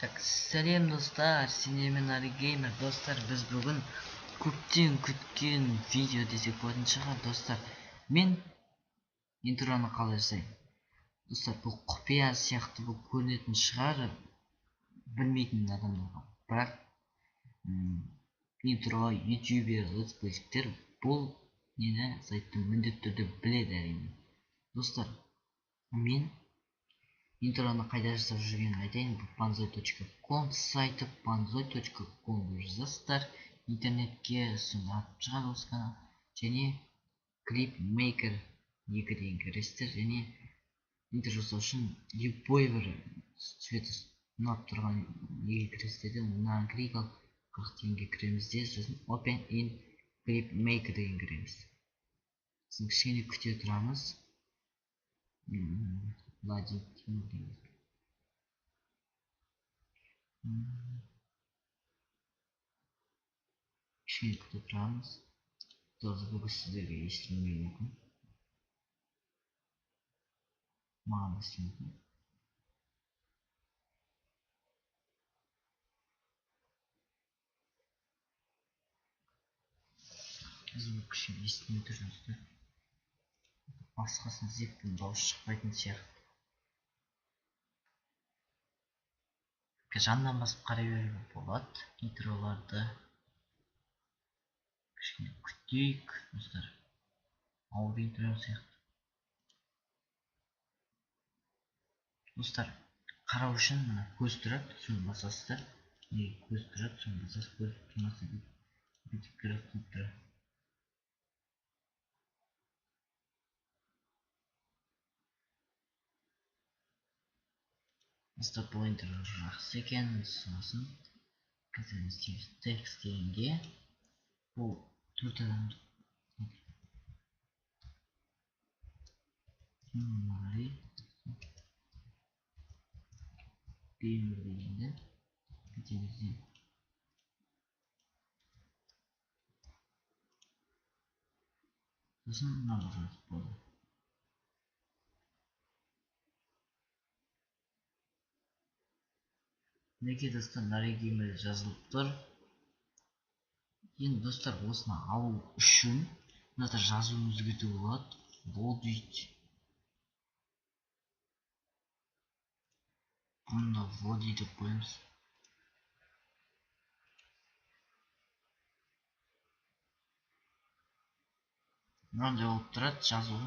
Так, сәлем достар, сендермен Аригеймер. Достар, біз бүгін көптен күткен видео десек болатын шығар. Достар, мен интроны қалай жасаймын? Достар, бұл құпия сияқты бұл көрінетін шығар білмейтін адамдарға. Бірақ интро, ютубер, летсплейтер бұл нені сайтты міндетті түрде біледі әрине. Достар, мен интроны қайда жасап жүргенін айтайын. Бұл panzoy.com сайты, panzoy.com жазасыздар интернетке, соны атып шығады осы канал. Және клипмейкер 2 деген кіресіздер, және интро жасау үшін любой бір цветі ұнап тұрған неге кіресіздер. Мынаны клик ал, 40 теңге кіреміз де, сосын open in clipmaker деген кіреміз. Сосын кішкене күте тұрамыз. Владимир Тимур. Кішкене күтіп тұрамыз. Тоже бүгін сіздерге естілмеуі мүмкін. Маған естілмейтін. Звук кішкене естілмей тұр достар. Басқасын зеппен дауыс шықпайтын сияқты. Жаннан басып қарай беруге болады интроларды. Кішкене күтейік достар. Ауыр интро сияқты. Достар, қарау үшін мына көз тұрады, соны басасыздар. Неге көз тұрады, соны басасыз, көз тұрмаса бүйтіп көріп тұрады. Достар, бұл интро жақсы екен. Сосын қазір істейміз текст дегенге. Бұл 4 адамды Мари Геймер дегенде кетемізден сосын мынаны жазып болды. Неге достар Аригеймер жазылып тұр. Енді достар, осыны алу үшін мына жазуын өзгерту болады. Бұл дейді. Бұнда води деп қоямыз. Мынандай болып тұрады жазуы.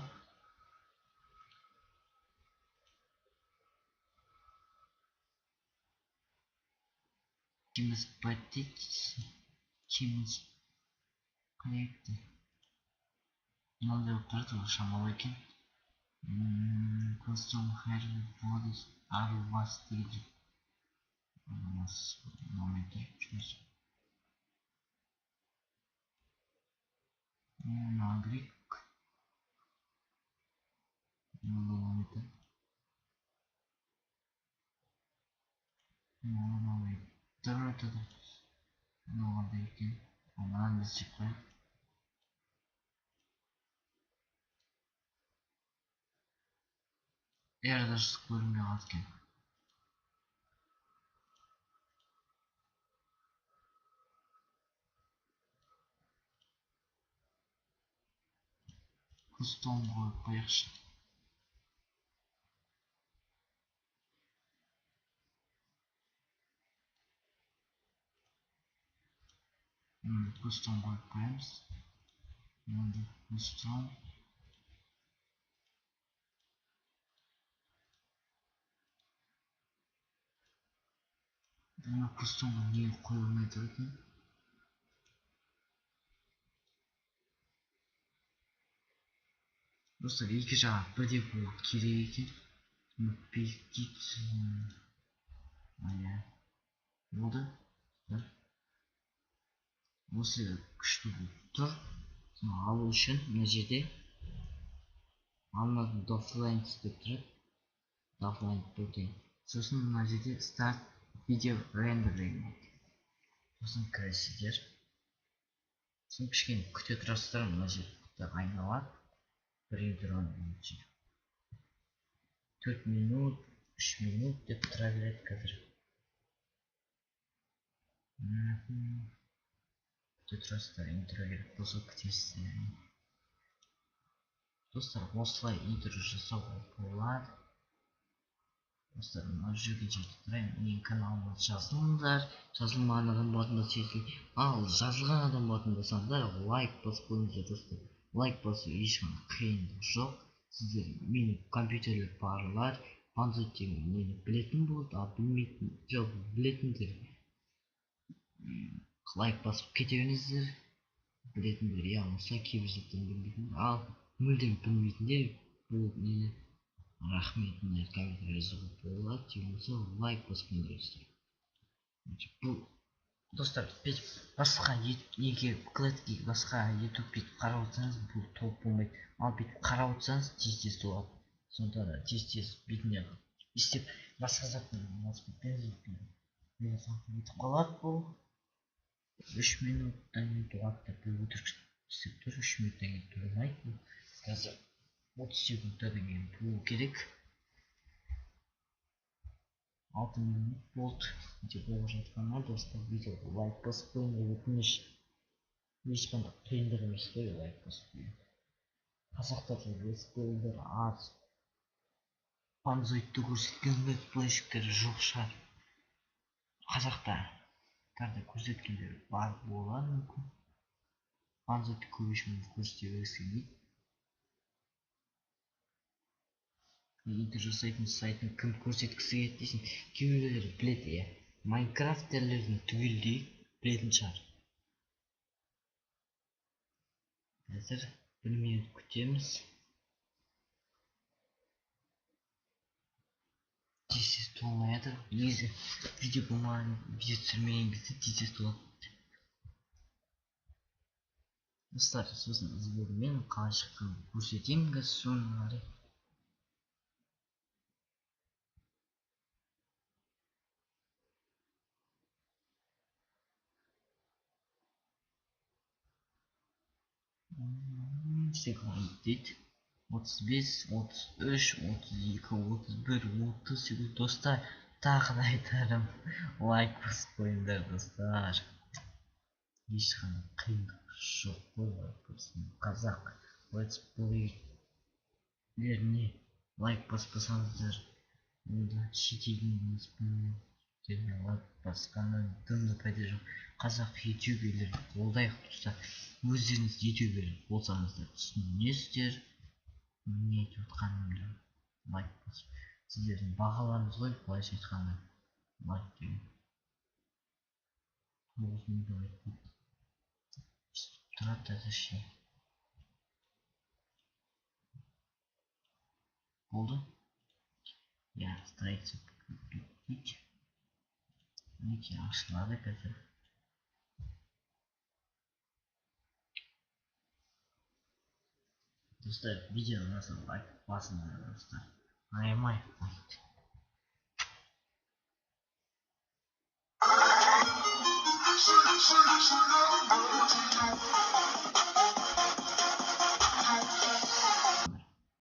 Кеміз бәттейді. Кеміз қайекті. Мынандай болып тұрады, ол шамалы екен. Костюм хэрви водис ару вас дейді. У нас моменті үшінесі. Нагрик. Моменті. Моменті. Тұрады. Мынағанда екен. Мынаған бізсек қойып. Даже көрінбей қалды екен. Кустом қойып қояқшы. Кустом қойып қоямыз. Мынандай кустом. Мына кустомға не қойылмай тұр екен. Достар, екі жағы бірдей болу керек екен. Пектит. Болды. Осы күшті болып тұр. Алу үшін мына жерде алынатын дофлайн деп тұрады. Дофлайн protein. Сосын мына жерде start video rendering. Сосын кіресіздер. Сосын кішкене күте тұрасыздар, мына жерде айналады. Бір интроны 4 минут, 3 минут деп тұра береді қазір. Достар, интро керек болса күтесіздер. Достар, осылай интро жасауға болады. Достар, мына жерге жетіп тұрайын. Менің каналыма жазылыңдар. Жазылмаған адам болатын болса, ал жазылған адам болатын болсаңдар, лайк басып қойыңыздар достар. Лайк басу ешқандай қиындық жоқ. Сіздер мені компьютерлік барлар Panzoid мені білетін болады, ал білмейтін жоқ, білетіндер лайк басып кете беріңіздер. Білетіндер осылай кейбір заттан білмейтіндер, ал мүлдем білмейтіндер бұл нені рахметін компьютер жазуға болады, болса лайк басып қойыңыздар. Бұл достар, басқа неге вкладке басқа YouTube бүйтіп қарап отырсаңыз бұл толып болмайды, ал бүйтіп қарап отырсаңыз тез толады. Сонда да тез бетіне істеп басқа заттың бүйтіп қалады. Бұл 3 минуттан кейін толады деп бұл өтірік істеп тұр. 3 минуттан кейін толмайды. Бұл қазір 30 секундтан кейін болу керек. 6 минут болды. Видео болып жатқаннан достар, видеоға лайк басып қойыңдар, өтініш. Ешқандай қиындық емес қой, лайк басып қойыңдар. Қазақтар жазып қойыңдар, аз Panzoid'ты көрсеткен веб-плейшіктері жоқ шығар. Қазақтарда көрсеткендер бар болар мүмкін. Panzoid'ты көп ешкім көрсете бергісі келмейді. Интро жасайтын сайтын кім көрсеткісі келеді дейсің, кейбіреулер біледі, майнкрафтерлердің түгелдей білетін шығар. Қазір 1 минут күтеміз. Тез толмай жатыр. Негізі видео болмаған, видео түсірмеген кезде тез толады. Достар, сосын сіздермен қалай шыққанын көрсетемін қазір соның қарай. Секунд дейді. 35, 33, 32, 31, 30 секунд. Достар, тағы да айтарым, лайк басып қойыңдар достар. Ешқандай қиындық жоқ қой, қазақ летсплейлеріне лайк баспасаңыздар, онда шетелдің лайк басқаннан дымды пайда жоқ. Қазақ ютуберлер қолдайық достар. Өздеріңіз ютубер болсаңыздар түсінесіздер не айтып отқанымды. Лайк басып, сіздердің бағаларыңыз ғой, былайша айтқанда лайк деген. 9 минут айтты. Тұрады әзірше. Болды? Страйксы бүйтейік. Мінекей ашылады қазір. Достар, видео ұнаса лайк басыңдар достар. Аямай лайк.